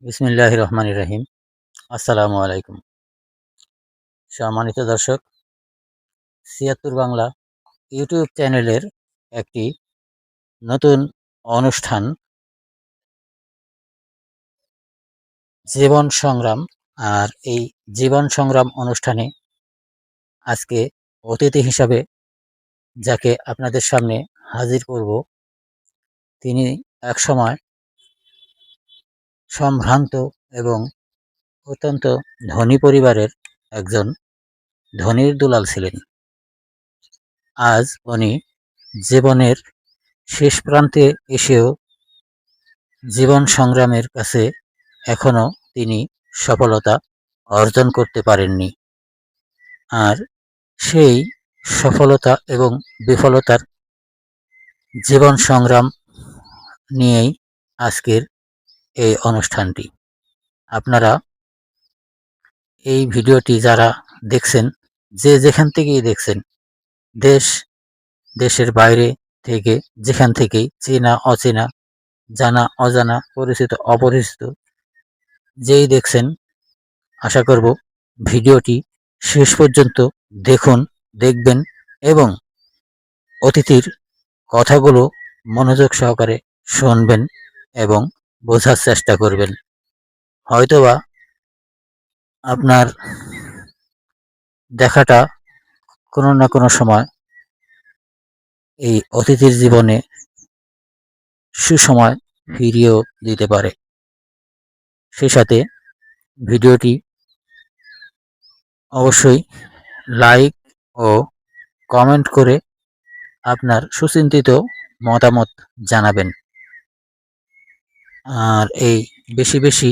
বিসমিল্লাহির রহমানির রহিম। আসসালামু আলাইকুম। সম্মানিত দর্শক, ছিয়াত্তর বাংলা ইউটিউব চ্যানেলের একটি নতুন অনুষ্ঠান জীবন সংগ্রাম। আর এই জীবন সংগ্রাম অনুষ্ঠানে আজকে অতিথি হিসাবে যাকে আপনাদের সামনে হাজির করব, তিনি একসময় সম্ভ্রান্ত এবং অত্যন্ত ধনী পরিবারের একজন ধনীর দুলাল ছিলেন। আজ উনি জীবনের শেষ প্রান্তে এসেও জীবন সংগ্রামের কাছে এখনো তিনি সফলতা অর্জন করতে পারেননি। আর সেই সফলতা এবং বিফলতার জীবন সংগ্রাম নিয়েই আজকের এই অনুষ্ঠানটি। আপনারা এই ভিডিওটি যারা দেখছেন, যে যেখান থেকেই দেখছেন, দেশ দেশের বাইরে থেকে, যেখান থেকেই, চেনা অচেনা, জানা অজানা, পরিচিত অপরিচিত, যেই দেখছেন, আশা করব ভিডিওটি শেষ পর্যন্ত দেখবেন এবং অতিথির কথাগুলো মনোযোগ সহকারে শুনবেন এবং বোঝার চেষ্টা করবেন। হয়তোবা আপনার দেখাটা কোনো না কোনো সময় এই অতিথির জীবনে সুসময় ফিরিয়েও দিতে পারে। সেই সাথে ভিডিওটি অবশ্যই লাইক ও কমেন্ট করে আপনার সুচিন্তিত মতামত জানাবেন। আর এই বেশি বেশি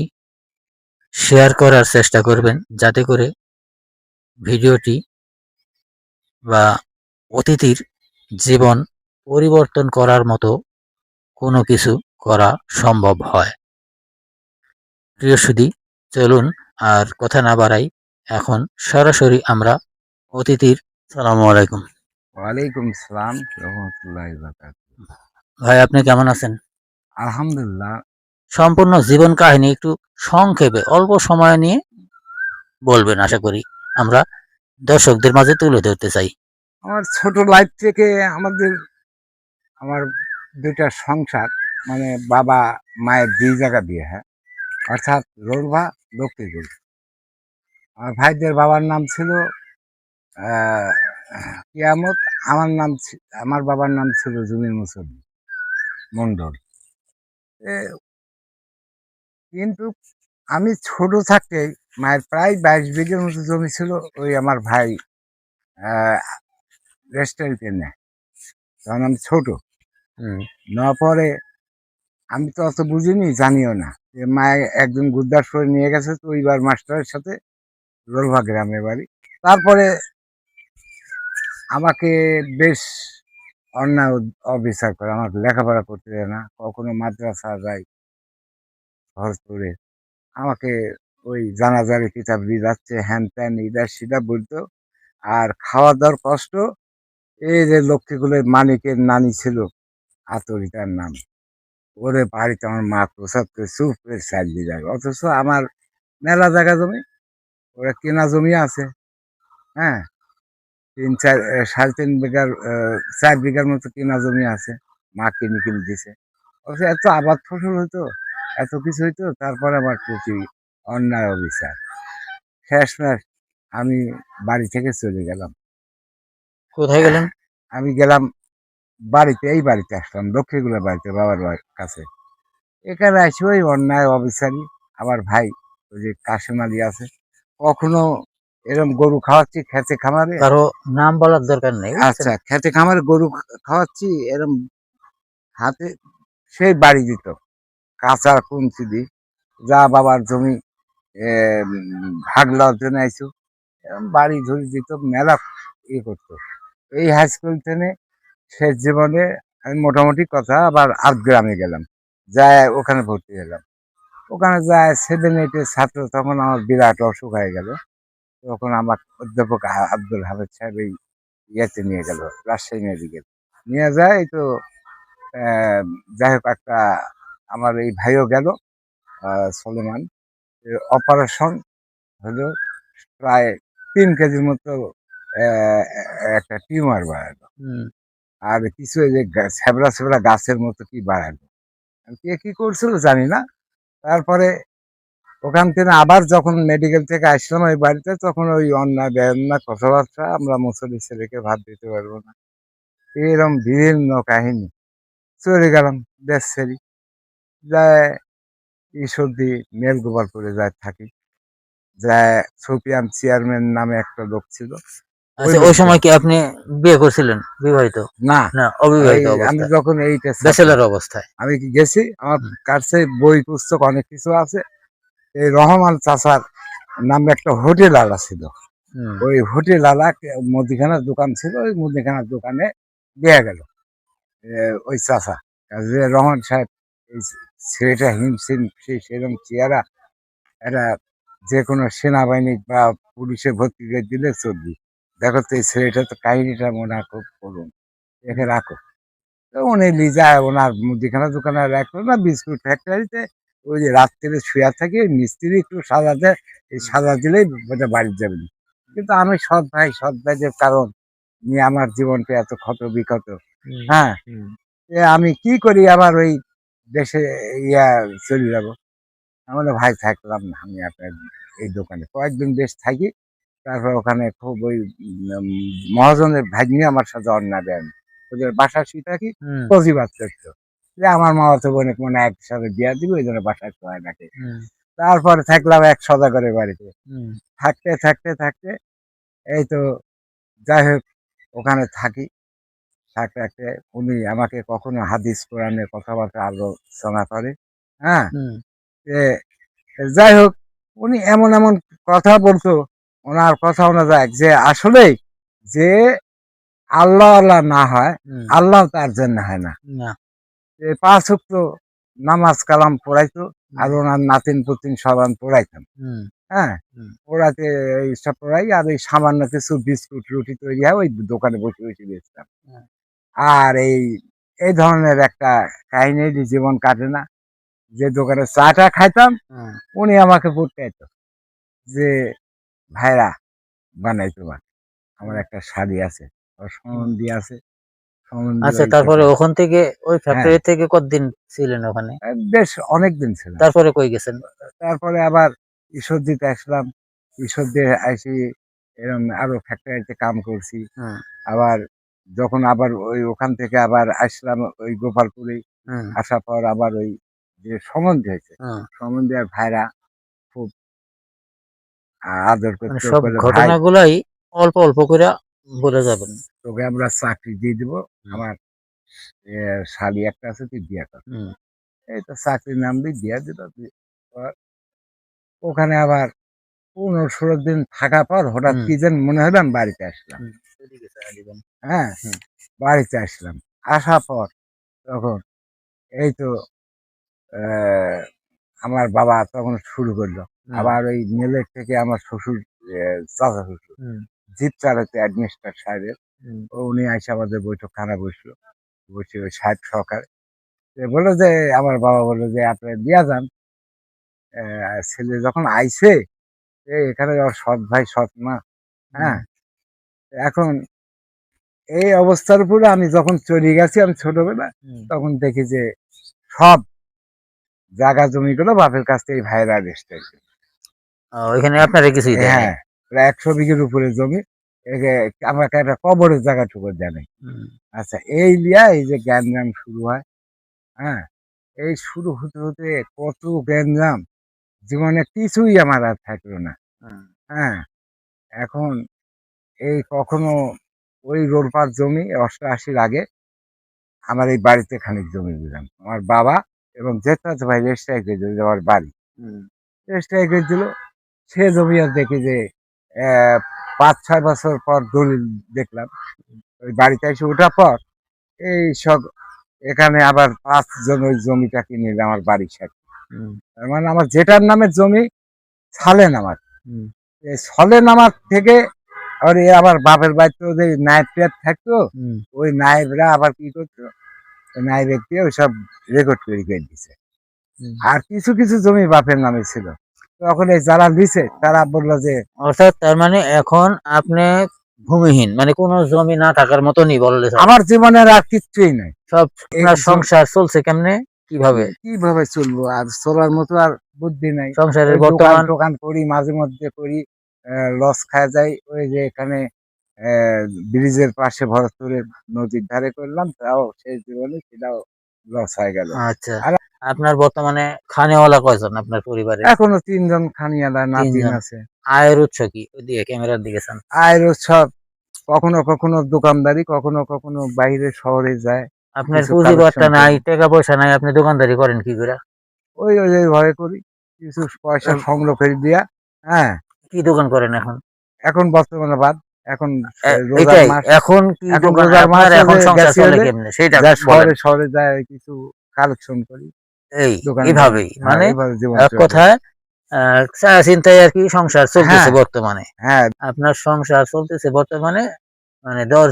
শেয়ার করার চেষ্টা করবেন, যাতে করে ভিডিওটি বা অতিথির জীবন পরিবর্তন করার মতো কোনো কিছু করা সম্ভব হয়। প্রিয় সুধী, চলুন আর কথা না বাড়াই, এখন সরাসরি আমরা অতিথির। সালামু আলাইকুম। ওয়ালাইকুম সালাম রহমতুল্লাহি ওয়া বারাকাতুহু। ভাই, আপনি কেমন আছেন? আলহামদুলিল্লাহ। সম্পূর্ণ জীবন কাহিনী একটু সংক্ষেপে অল্প সময় নিয়ে বলবেন, আশা করি আমরা দর্শকদের মাঝে তুলে ধরতে চাই। আমার ছোট লাইফ থেকে আমার দুইটা সংসার, মানে বাবা মায়ের দুই জায়গা দিয়ে, হ্যাঁ, অর্থাৎ রোলভা লক্ষ্মীপুর। আমার ভাইদের বাবার নাম ছিল কিয়ামত। আমার বাবার নাম ছিল জমির মুসল্লি মন্ডল। কিন্তু আমি ছোট থাকতে মায়ের প্রায় 22 বিঘের মতো জমি ছিল। ওই আমার ভাই রেস্টুরেন্টে নেয়, তখন আমি ছোট। নেওয়ার পরে আমি তো অত বুঝিনি, জানিও না যে মায়ে একজন গুদ্দার সরে নিয়ে গেছে, তো ওইবার মাস্টারের সাথে রোলভা গ্রামের বাড়ি। তারপরে আমাকে বেশ অন্যায় অবিচার করে, আমার লেখাপড়া করতে দেয় না, কখনো মাদ্রাসা যাই ভরপুরে। আমাকে ওই জানাজারি কিতাব দিয়ে যাচ্ছে, হ্যান ত্যান ইদা সিদা বলতো। আর খাওয়া দাওয়ার কষ্ট। এই যে লক্ষ্মীগুলোর মানিকের নানি ছিল, আতরি তার নাম, ওরে বাড়িতে আমার মা প্রসাদ করে চুপ করে সাইড দিয়ে যাবে, অথচ আমার মেলা জায়গা জমি, ওরা কেনা জমি আছে, হ্যাঁ, 3-4 সাড়ে 3 বিঘার 4 বিঘার মতো কেনা জমি আছে, মা কিনে কিনে দিছে। অথচ এত আবাদ ফসল হইতো, এত কিছু হইতো, তারপরে আমার প্রতি অন্যায় অবিচার। শেষমেশ আমি বাড়ি থেকে চলে গেলাম। কোথায় গেলেন? আমি গেলাম বাড়িতে, এই বাড়িতে আসলাম, লক্ষ্মীগুলোর বাড়িতে, বাবার কাছে। এখানে আসি ওই অন্যায় অবিচারী আমার ভাই, ওই যে কাশেম আলী আছে, কখনো এরকম গরু খাওয়াচ্ছি খেতে খামারে। কারো নাম বলার দরকার নেই, বুঝছেন? আচ্ছা, খেতে খামারে গরু খাওয়াচ্ছি, এরম হাতে সেই বাড়ি দিত কাঁচা কুঞ্চি দি, যা বাবার জমি ভাগ লওয়ার জন্য আইসু, এরম বাড়ি ধরে দিত, মেলা করতো। এই হাই স্কুল থেকে শেষ জীবনে আমি মোটামুটি কথা আবার আর্ট গ্রামে গেলাম, যায় ওখানে ভর্তি হলাম। ওখানে যায় 7-8-এর ছাত্র, তখন আমার বিরাট অসুখ হয়ে গেল। তখন আমার অধ্যাপক আব্দুল হামিদ সাহেব এই ইয়েতে নিয়ে গেল, রাজশাহী মেডিকেল নিয়ে যায়। তো যাই হোক, একটা আমার এই ভাইও গেল, সলেমান, অপারেশন হলো প্রায় 3 কেজির মতো আহ, একটা টিউমার বাড়ালো, হুম, আর কিছু এই যে ছ্যাবড়া ছ্যাবড়া গাছের মতো কি বাড়ালো। কে কি করছিল জানি না। তারপরে ওখান থেকে আবার যখন মেডিকেল থেকে আসলাম ওই বাড়িতে, তখন ওই অন্যায় বেয়ান্না কথাবার্তা, আমরা মুসলিম ছেলেকে ভাত দিতে পারবো না, এরকম বিভিন্ন কাহিনী। চলে গেলাম দেশ ছেড়ে, যায় ঈশ্বরদী মেল গোপালপুরে যায় থাকি। যায় সুফিয়ান চেয়ারম্যান নামে একটা লোক ছিল, ওই আচ্ছা ওই লোকদের। সময় কি আপনি বিয়ে করছিলেন বিবাহিত না, না এই অবিবাহিত আমি অবস্থায় যখন এইটা ছাড়তাম, ব্যাচেলর অবস্থায় আমি কি গেছি, আমার হুম, কাছে বই পুস্তক অনেক কিছু আছে। এই রহমান চাচার নামে একটা হোটেল আলা ছিল, হুম, ওই হোটেল আলা মুদিখানার দোকান ছিল, ওই মুদিখানার দোকানে দেয়া গেল ওই চাচা যে রহমান সাহেব, এই ছেলেটা হিমসিম সেরকম চেহারা, এটা যে কোনো সেনাবাহিনী বা পুলিশে ভর্তি করে দিলে চলবি। দেখো তো এই ছেলেটা তো কাহিনীটা মনে হয় খুব করুন, একে হুম, রাখো। তো উনি লিজায় ওনার মুদিখানা দোকানে রাখলো না, বিস্কুট ফ্যাক্টরিতে। ওই যে রাত্রে শুয়ে থাকি, মিস্ত্রি একটু সাজা দেয়, এই হুম, সাজা দিলেই বোধহয় বাড়ি যাবে না। কিন্তু আমি সৎ ভাইদের কারণ নিয়ে আমার জীবনটা এত ক্ষত বিক্ষত। হুম, হ্যাঁ, হুম, এ আমি কি করি, আবার ওই দেশে ইয়া চলে যাবো। আমাদের ভাই থাকলাম না, আমি আপনার এই দোকানে কয়েকদিন বেশ থাকি। তারপর ওখানে খুব ওই মহাজনের ভাগ্নি আমার সাথে অন্যায় দেন, ওদের বাসা শুয়ে থাকি, হুম, প্রতিবাদ করতো যে আমার মা তো বোনের মনে হয় একসাথে বিয়া দিবে, ওই জন্য বাসায় শোয় নাকি। হুম, তারপরে থাকলাম এক সদাগরের বাড়িতে, হুম, থাকতে থাকতে থাকতে এই তো যাই হোক ওখানে থাকি। থাকতে থাকতে উনি আমাকে কখনো হাদিস কোরআনের কথাবার্তা আলোচনা করে। হ্যাঁ, হুম, এ যাই হোক, উনি এমন এমন কথা বলতো, ওনার কথা অনুযায়ী যে আসলেই যে আল্লাহ আল্লাহ না হয়, হুম, আল্লাহ তার জন্য হয় না। না, যে 5 ওয়াক্ত নামাজ কালাম পড়াইতো, আর হুম, ওনার নাতিন পুতিন সব আমি পড়াইতাম। হুম, হ্যাঁ, হুম, পড়াতে এইসব পড়াই, আর ওই সামান্য কিছু বিস্কুট রুটি তৈরি হয় ওই দোকানে বসে বসে বেচতাম। হুম, আর এই এই ধরনের একটা কাহিনী জীবন কাটে না। যে দোকানে চাটা খাইতাম, হুম, উনি আমাকে পড়তে যে ভাইরা বানাই তোমার, আমার হুম, একটা শাড়ি আছে, ওর হুম। সম্বন্ধী আছে, সম্বন্ধী আচ্ছা ওই তারপরে দোকান। ওখান থেকে ওই হ্যাঁ, ফ্যাক্টরি থেকে কতদিন ছিলেন ওখানে বেশ অনেক দিন ছিলাম। তারপরে কই গেছেন তারপরে আবার ঈশ্বরদীতে আসলাম, ঈশ্বরদী আসি, এরকম আরো ফ্যাক্টরিতে কাম করছি। হুম, আবার যখন আবার ওই ওখান থেকে আবার আসলাম ওই গোপালপুরে, হুম, আসার পর আবার ওই যে সম্বন্ধী হয়েছে, হুম। সম্বন্ধী আর ভাইরা খুব আদর মানে করতে সব বলে, ভাই ঘটনাগুলাই অল্প অল্প করে বলে যাবেন তোকে আমরা চাকরি দিয়ে দিব, হুম, আমার শালি একটা আছে, তুই বিয়ে কর। হুম, এই তো চাকরির নাম দিয়ে দিয়া দিল। পর ওখানে আবার 15-16 দিন থাকার পর হঠাৎ হুম, কি যেন মনে হলো আমি বাড়িতে আসলাম। হুম, এদিকে স্যার দিবেন। হ্যাঁ, হুম, বাড়িতে আসলাম, আসার পর তখন এই তো আহ, আমার বাবা তখন শুরু করলো হুম, আবার ওই মেলের থেকে আমার শ্বশুর, চাচা শ্বশুর হুম, জিপ চালাতে অ্যাডমিনিস্ট্রেটর সাহেবের, হুম, উনি এসে আমাদের বৈঠকখানা বসলো, বসে ওই সাহেব সহকারে বললো যে, আমার বাবা বললো যে আপনি দিয়া যান, ছেলে যখন আইছে, এখানে ওর সৎ ভাই সৎ মা। হুম, হ্যাঁ, এখন এই অবস্থার উপরে আমি যখন চলে গেছি, আমি ছোটবেলা, হুম। তখন দেখি যে সব জায়গা জমিগুলো বাপের কাছ থেকে এই ভাইয়েরা রেস্টে। ওইখানে আপনারা কিছুই দেয় নাই হ্যাঁ, প্রায় 100 বিঘের উপরে জমি, একে আমাকে একটা কবরের জায়গা টুকু দেয় নাই। হুম, আচ্ছা, এই লিয়া এই যে গ্যাঞ্জাম শুরু হয়। হ্যাঁ, এই শুরু হতে হতে কত গ্যাঞ্জাম, জীবনে কিছুই আমার আর থাকলো না। হুম, হ্যাঁ, এখন এই কখনো ওই রোলপার জমি 88-র আগে আমার এই বাড়িতে খানিক জমি দিলাম আমার বাবা, এবং জেঠাতো ভাই রেজিস্ট্রার করে দিল আমার বাড়ি, হুম, রেজিস্ট্রার করে দিল। সে জমি আর দেখি যে 5-6 বছর পর দলিল দেখলাম, ওই বাড়িতে এসে ওঠার পর এই সব এখানে আবার 5 জন ওই জমিটা কিনে নিল আমার বাড়ির সাথে। হুম, তার মানে আমার জেঠার নামের জমি ছালে নামার, হুম, এই ছলে নামার থেকে আবার আবার বাপের বাড়িতে যে নায়েব টেপ থাকতো, হুম, ওই নায়েবরা আবার কি করতো, ওই নায়েব দিয়ে ওই সব রেকর্ড করে দিছে। আর কিছু কিছু জমি বাপের নামে ছিল। তখন এই যারা লিছে তারা বললো যে অর্থাৎ তার মানে এখন আপনি ভূমিহীন, মানে কোনো জমি না থাকার মতনই বললে চলে। আমার জীবনের আর কিচ্ছুই নাই। সব এই আপনার সংসার চলছে কেমনে, কিভাবে? কিভাবে চলবো, আর চলার মতো আর বুদ্ধি নাই। সংসারের ওই দোকান বর্তমান টোকান করি, মাঝে মধ্যে করি, লস খায় যাই। ওই যে এখানে ব্রিজের পাশে ভরতপুরের নদীর ধারে করলাম, তাও সেই জীবনে সেটাও লস হয়ে গেল। আচ্ছা, আর আপনার বর্তমানে খানেওয়ালা কয়জন আপনার পরিবারে? এখনো 3 জন খানিয়ালা নাতিন তিনজন। আছে। আয়ের উৎস কি? ওইদিকে ক্যামেরার দিকে চান। আয়ের সব কখনো কখনো দোকানদারি, কখনো কখনো বাইরে শহরে যায় আপনার কিছু কালেকশন পুঁজিবাট্টা নাই, করি। টাকা পয়সা নাই, আপনি দোকানদারি করেন কি করে? ওই ঘরে করি, কিছু পয়সা সংগ্রহ করে দিয়া। হ্যাঁ, কি দোকান করেন এখন? এখন বর্তমানে বাদ। এখন রোজার এটাই, মাস। এখন কি এখন দোকান রোজার আপনার, মাসে এখন যে সংসার গেছি চলে হলে কেমনে সেটা যা বলেন। শহরে শহরে যায় কিছু কালেকশন করি এই দোকানে। এইভাবেই হ্যাঁ, মানে এভাবে জীবন এক চলে। কথায় ছায়া চিন্তায় আর কি সংসার চলতেছে হ্যাঁ, বর্তমানে। হ্যাঁ। আপনার সংসার চলতেছে বর্তমানে, মানে 10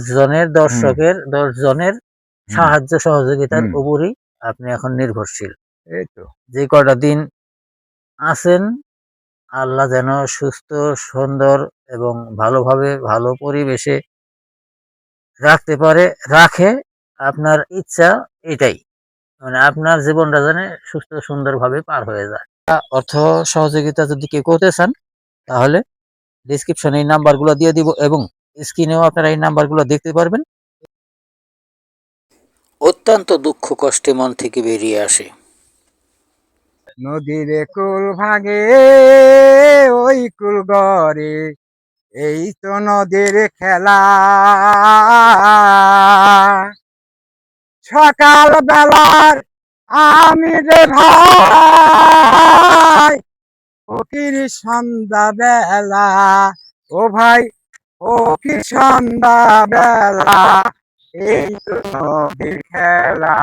জনের হুম, সাহায্য সহযোগিতার হুম, উপরই আপনি এখন নির্ভরশীল। এই তো। যে কয়টা দিন আছেন, আল্লাহ যেন সুস্থ, সুন্দর এবং ভালোভাবে ভালো পরিবেশে রাখতে পারে, রাখে। আপনার ইচ্ছা এটাই, মানে আপনার জীবনটা যেন সুস্থ সুন্দরভাবে পার হয়ে যায়। অর্থ সহযোগিতা যদি কেউ করতে চান, তাহলে ডেসক্রিপশনে এই নাম্বারগুলো দিয়ে দিব এবং স্ক্রিনেও আপনারা এই নাম্বারগুলো দেখতে পারবেন। অত্যন্ত দুঃখ কষ্টে মন থেকে বেরিয়ে আসে। নদীর কুল ভাঙে ওই কুল গড়ে, এই তো নদীর খেলা। সকাল বেলার আমি রে ভাই, ফকির সন্ধ্যা বেলা। ও ভাই, ফকির সন্ধ্যা বেলা, এই তো নদীর খেলা।